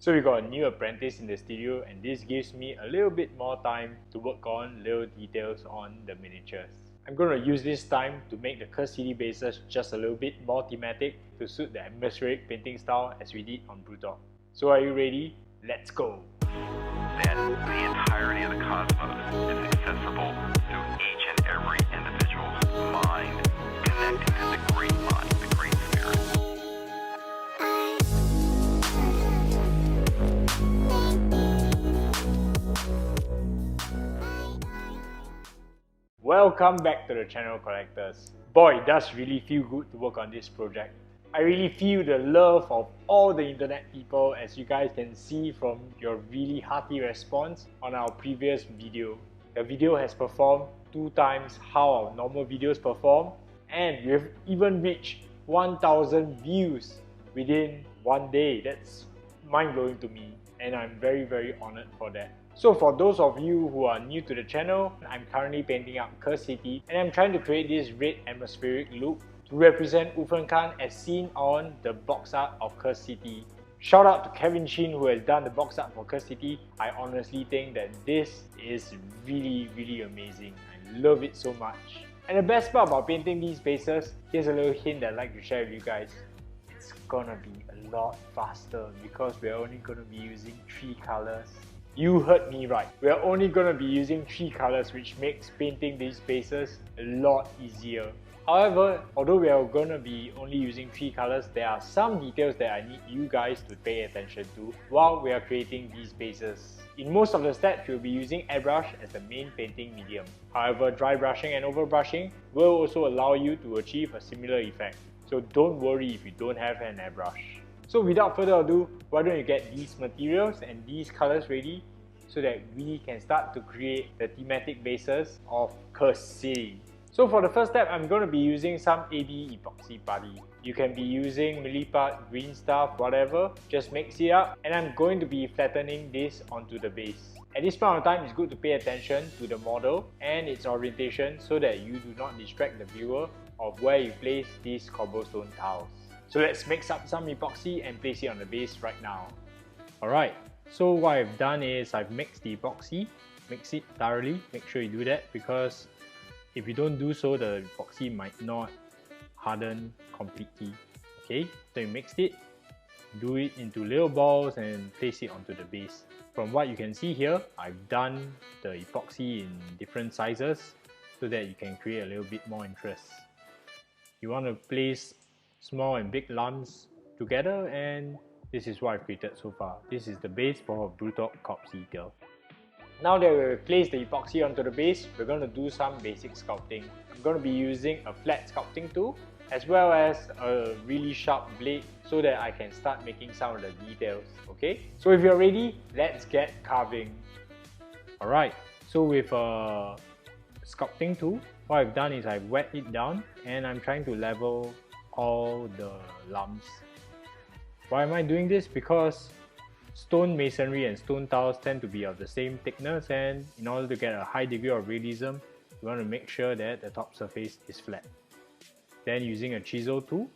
So we got a new apprentice in the studio, and this gives me a little bit more time to work on little details on the miniatures. I'm going to use this time to make the Cursed City bases just a little bit more thematic to suit the atmospheric painting style as we did on Brutogg. So are you ready? Let's go! That the entirety of the cosmos is accessible through each and every individual's mind, connecting to the great mind, the great spirit. Welcome back to the channel, collectors. Boy, it does really feel good to work on this project. I really feel the love of all the internet people, as you guys can see from your really hearty response on our previous video. The video has performed 2 times how our normal videos perform, and we've even reached 1,000 views within 1 day. That's mind-blowing to me, and I'm very honored for that. So for those of you who are new to the channel, I'm currently painting up Cursed City, and I'm trying to create this red atmospheric look to represent Khan as seen on the box art of Cursed City. Shout out to Kevin Shin who has done the box art for Cursed City. I honestly think that this is really amazing. I love it so much. And the best part about painting these bases, here's a little hint that I'd like to share with you guys. It's gonna be a lot faster because we're only gonna be using 3 colors. You heard me right. We're only gonna be using 3 colors, which makes painting these bases a lot easier. However, although we are going to be only using 3 colors, there are some details that I need you guys to pay attention to while we are creating these bases. In most of the steps, we'll be using airbrush as the main painting medium. However, dry brushing and overbrushing will also allow you to achieve a similar effect. So don't worry if you don't have an airbrush. So without further ado, why don't you get these materials and these colors ready so that we can start to create the thematic bases of Cursed City. So for the first step, I'm going to be using some AB epoxy putty. You can be using milliput, green stuff, whatever, just mix it up, and I'm going to be flattening this onto the base. At this point of time, it's good to pay attention to the model and its orientation so that you do not distract the viewer of where you place these cobblestone tiles. So let's mix up some epoxy and place it on the base right now. Alright, so what I've done is I've mixed the epoxy, mix it thoroughly, make sure you do that because if you don't do so, the epoxy might not harden completely. Okay, so you mixed it, do it into little balls and place it onto the base. From what you can see here, I've done the epoxy in different sizes so that you can create a little bit more interest. You want to place small and big lumps together, and this is what I've created so far. This is the base for Brutogg Corpse Eater. Now that we've placed the epoxy onto the base, we're going to do some basic sculpting. I'm going to be using a flat sculpting tool as well as a really sharp blade so that I can start making some of the details. Okay, so if you're ready, let's get carving. Alright, so with a sculpting tool, what I've done is I've wet it down and I'm trying to level all the lumps. Why am I doing this? Because stone masonry and stone tiles tend to be of the same thickness, and in order to get a high degree of realism, you want to make sure that the top surface is flat. Then using a chisel tool,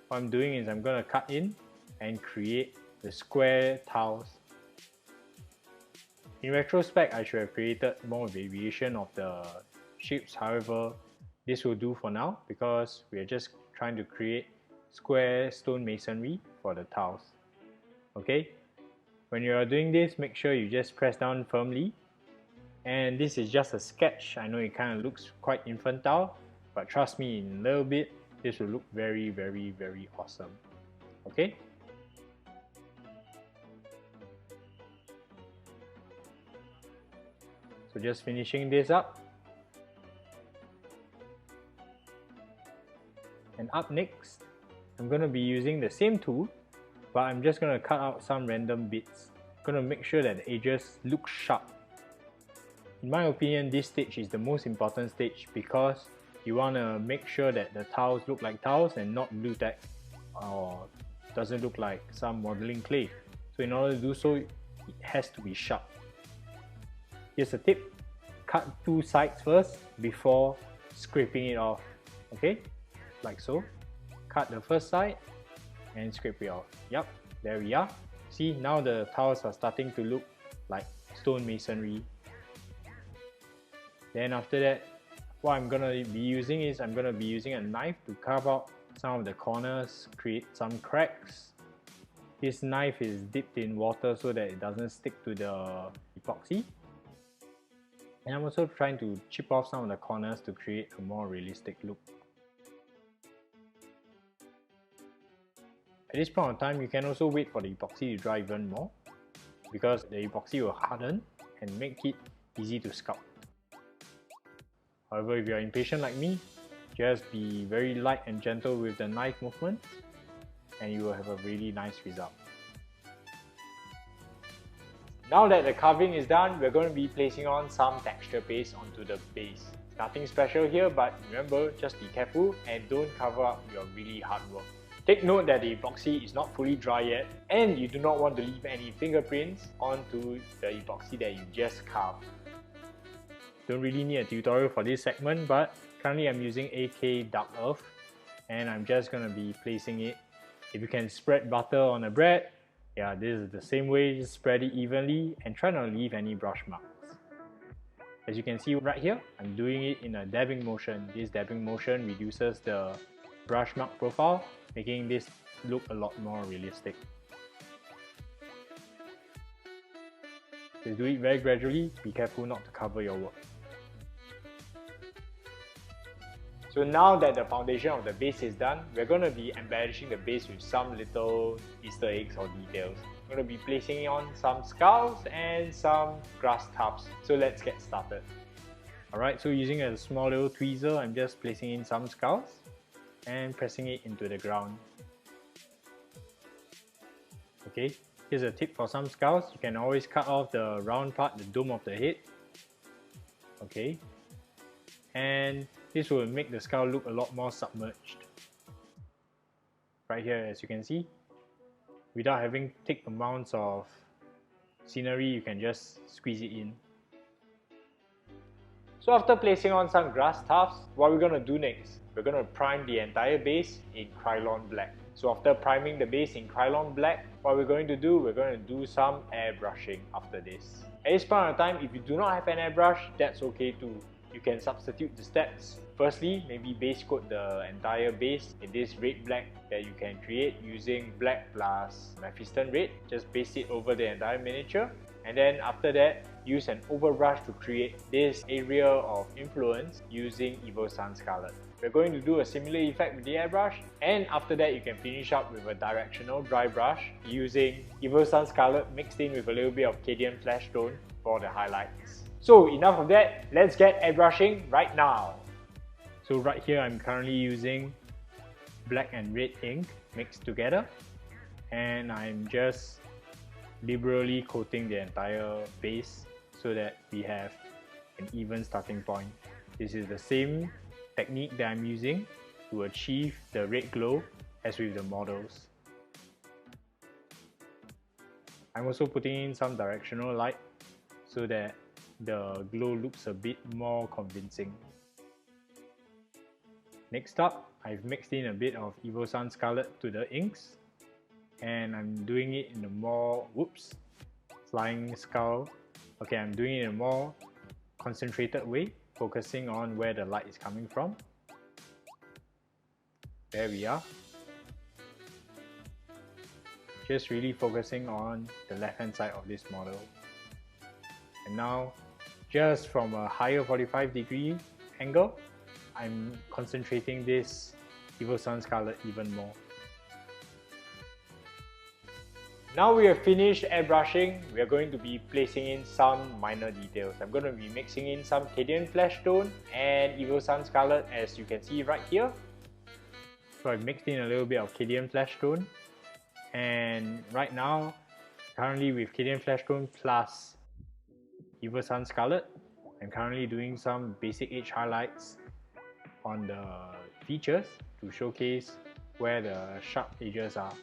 what I'm doing is I'm going to cut in and create the square tiles. In retrospect, I should have created more variation of the shapes. However, this will do for now because we are just trying to create square stone masonry for the tiles. Okay? When you are doing this, make sure you just press down firmly. And this is just a sketch. I know it kind of looks quite infantile, but trust me, in a little bit, this will look very awesome. Okay? So just finishing this up. And up next, I'm going to be using the same tool, but I'm just going to cut out some random bits. I'm going to make sure that the edges look sharp. In my opinion, this stage is the most important stage because you want to make sure that the tiles look like tiles and not blue tack or doesn't look like some modeling clay. So in order to do so, it has to be sharp. Here's a tip: cut 2 sides first before scraping it off. Okay, like so. Cut the first side and scrape it off. Yep, there we are. See, now the tiles are starting to look like stone masonry. Then after that, what I'm gonna be using is I'm gonna be using a knife to carve out some of the corners, create some cracks. This knife is dipped in water so that it doesn't stick to the epoxy. And I'm also trying to chip off some of the corners to create a more realistic look. At this point of time, you can also wait for the epoxy to dry even more, because the epoxy will harden and make it easy to sculpt. However, if you're impatient like me, just be very light and gentle with the knife movement and you will have a really nice result. Now that the carving is done, we're going to be placing on some texture paste onto the base. Nothing special here, but remember, just be careful and don't cover up your really hard work. Take note that the epoxy is not fully dry yet and you do not want to leave any fingerprints onto the epoxy that you just carved. Don't really need a tutorial for this segment, but currently I'm using AK Dark Earth and I'm just going to be placing it. If you can spread butter on a bread, yeah, this is the same way, just spread it evenly and try not to leave any brush marks. As you can see right here, I'm doing it in a dabbing motion. This dabbing motion reduces the brush mark profile, making this look a lot more realistic. Just do it very gradually, be careful not to cover your work. So now that the foundation of the base is done, we're going to be embellishing the base with some little Easter eggs or details. We're going to be placing on some skulls and some grass tufts. So let's get started. Alright, so using a small little tweezer, I'm just placing in some skulls and pressing it into the ground. Okay, here's a tip for some skulls. You can always cut off the round part, the dome of the head. Okay, and this will make the skull look a lot more submerged. Right here, as you can see, without having thick amounts of scenery, you can just squeeze it in. So after placing on some grass tufts, what we're going to do next, we're going to prime the entire base in Krylon Black. So after priming the base in Krylon Black, what we're going to do, we're going to do some airbrushing after this. At this point in time, if you do not have an airbrush, that's okay too. You can substitute the steps. Firstly, maybe base coat the entire base in this red black that you can create using black plus Mephiston red. Just paste it over the entire miniature, and then after that, use an overbrush to create this area of influence using SUNZ Scarlet. We're going to do a similar effect with the airbrush, and after that you can finish up with a directional dry brush using SUNZ Scarlet mixed in with a little bit of CADIAN FLESHTONE for the highlights. So enough of that, let's get airbrushing right now. So right here I'm currently using black and red ink mixed together, and I'm just liberally coating the entire base so that we have an even starting point. This is the same technique that I'm using to achieve the red glow as with the models. I'm also putting in some directional light so that the glow looks a bit more convincing. Next up, I've mixed in a bit of SUNZ Scarlet to the inks, and I'm doing it in a more, flying skull. Okay, I'm doing it in a more concentrated way, focusing on where the light is coming from. There we are. Just really focusing on the left hand side of this model. And now, just from a higher 45-degree angle, I'm concentrating this SUNZ Scarlet even more. Now we have finished airbrushing, we are going to be placing in some minor details. I'm going to be mixing in some CADIAN FLESHTONE and SUNZ Scarlet, as you can see right here. So I've mixed in a little bit of CADIAN FLESHTONE, and right now, currently with CADIAN FLESHTONE plus SUNZ Scarlet, I'm currently doing some basic edge highlights on the features to showcase where the sharp edges are.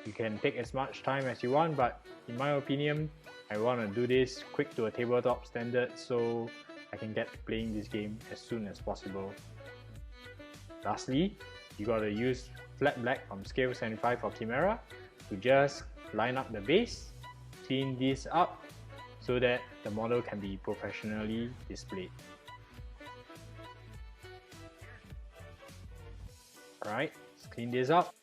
You can take as much time as you want, but in my opinion, I want to do this quick to a tabletop standard so I can get playing this game as soon as possible. Lastly, you gotta use flat black from scale 75 for Chimera to just line up the base, clean this up so that the model can be professionally displayed. Alright, let's clean this up.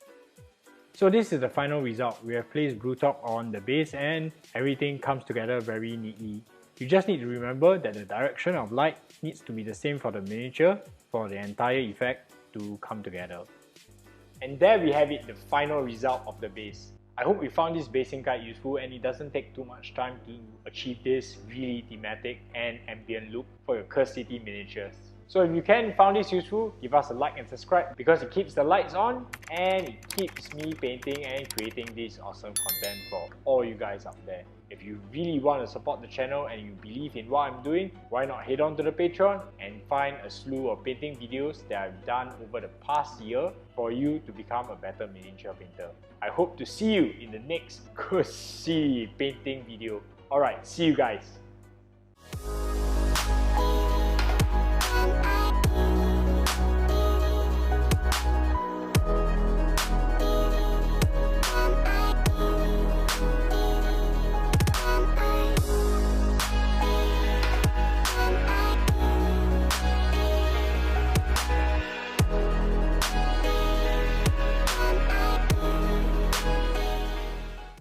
So this is the final result. We have placed Brutogg on the base and everything comes together very neatly. You just need to remember that the direction of light needs to be the same for the miniature for the entire effect to come together. And there we have it, the final result of the base. I hope you found this basing guide useful and it doesn't take too much time to achieve this really thematic and ambient look for your Cursed City miniatures. So if you found this useful, give us a like and subscribe because it keeps the lights on and it keeps me painting and creating this awesome content for all you guys out there. If you really want to support the channel and you believe in what I'm doing, why not head on to the Patreon and find a slew of painting videos that I've done over the past year for you to become a better miniature painter. I hope to see you in the next Cursed City painting video. Alright, see you guys.